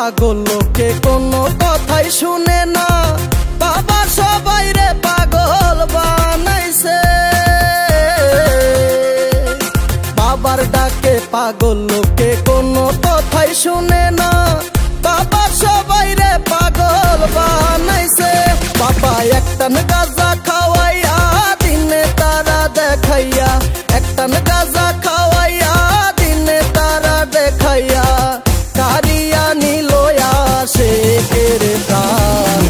পাগল লোকে কোনো কথাই শুনে না, বাবা সবাই রে পাগল বানাইছে। বাবার ডাকে পাগল লোকে কোনো কথাই শুনে না, বাবা সবাই রে পাগল বানাইছে। বাবা একটান গাঁজা খাওয়াইয়া দিনে তারা দেখাইয়া, একটান গাঁজা খাওয়াইয়া দিনে তারা দেখাইয়া, কারিয়া নিল আসে কেরে প্রাণ।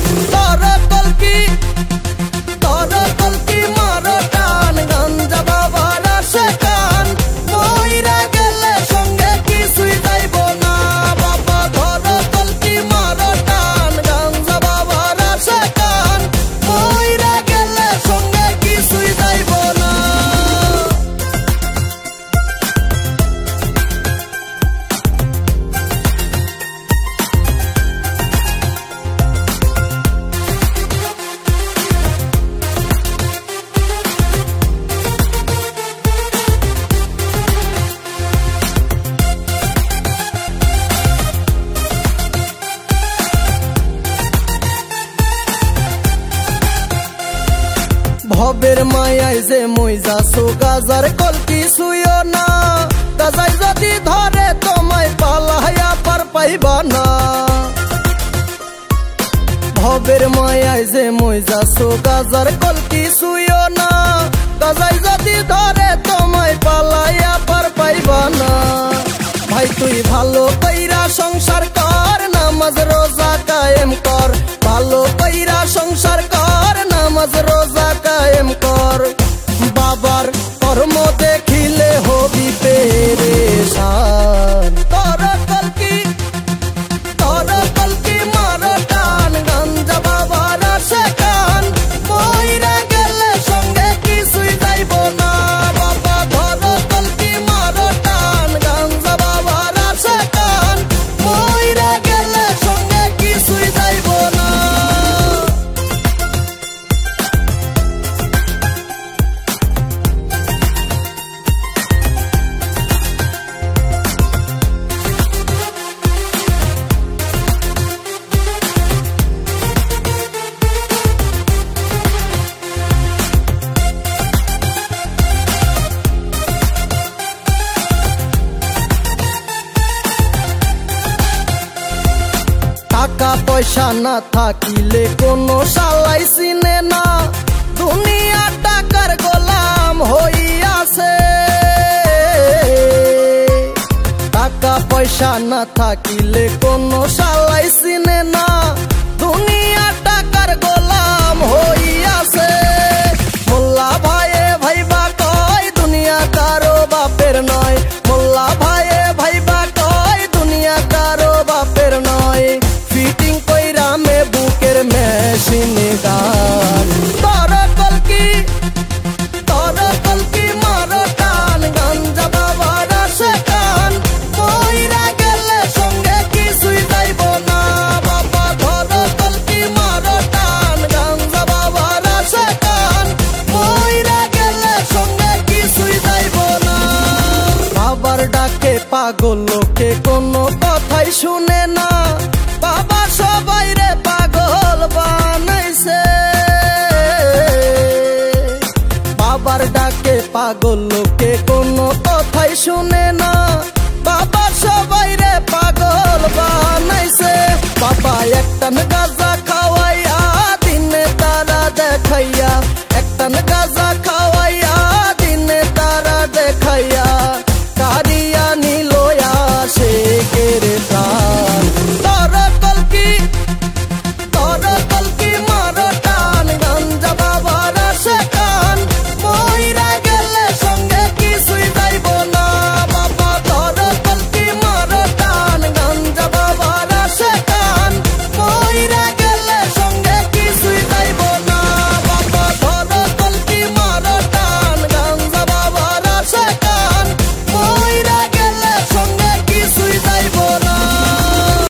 তর কলকি মারো টান, গাঞ্জা বাবার আসে কান, মইরা গেলে সঙ্গে কিছুই যাইব না। বাবা ধর কলকি মারো টান, গাঞ্জা বাবার আসে কান, মইরা গেলে সঙ্গে কিছুই যাইব না। ভবের মায়ায় যে মই যাছো, গাজার কলকি শুইও না, গাজাই যদি ধরে তোমায় পালাইয়া পার পাইবা না। ভবের মায়ায় যে মই যাছো, গাজার কলকি শুইও না, গাজাই যদি ধরে তোমায় পালাইয়া পার পাইবা না। ভাই তুই ভালো কইরা সংসার কর, নামাজ রোজা কায়েম কর, ভালো কইরা সংসার কর, নামাজ রোজা কায়েম কর। বাবার কর্ম দেখিলে হবি পেরেশান। তর কলকি মারো টান, গাঞ্জা বাবার আসে কান, মইরা গেলে সঙ্গে কিছুই যাইব না। বাবা ধর কলকি মারো টান, গাঞ্জা বাবার আসে কান, মইরা গেলে সঙ্গে কিছুই যাইব না। টাকা পয়সা না থাকিলে কোনো শালাই চিনে না, দুনিয়া টাকার গোলাম হইয়াছে। টাকা পয়সা না থাকিলে কোনো শালাই চিনে না, দুনিয়া টাকার গোলাম হইয়াছে। মোল্লা ভাইয়ে ভাইবা কয় দুনিয়া কারো বাপের নয়, মোল্লা ভাইয়ে ভাইবা কয় দুনিয়া কারো বাপের নয়। ফিটিং কইরা মে বুকের মেশিনে গান। তর কলকি মারো টান, গাঞ্জা বাবার আসে কান, মইরা গেলে সঙ্গে কিছুই যাইব না। বাবা ধর কলকি মারো টান, গাঞ্জা বাবার আসে কান, মইরা গেলে সঙ্গে কিছুই যাইব না। বাবার ডাকে পাগল লোকে কোনো কথাই শুনে না, বাবা সবাই রে পাগল বানাইছে। বাবার ডাকে পাগল লোকে কোনো কথাই শুনে না, বাবা সবাই রে পাগল বানাইছে। বাবা একটান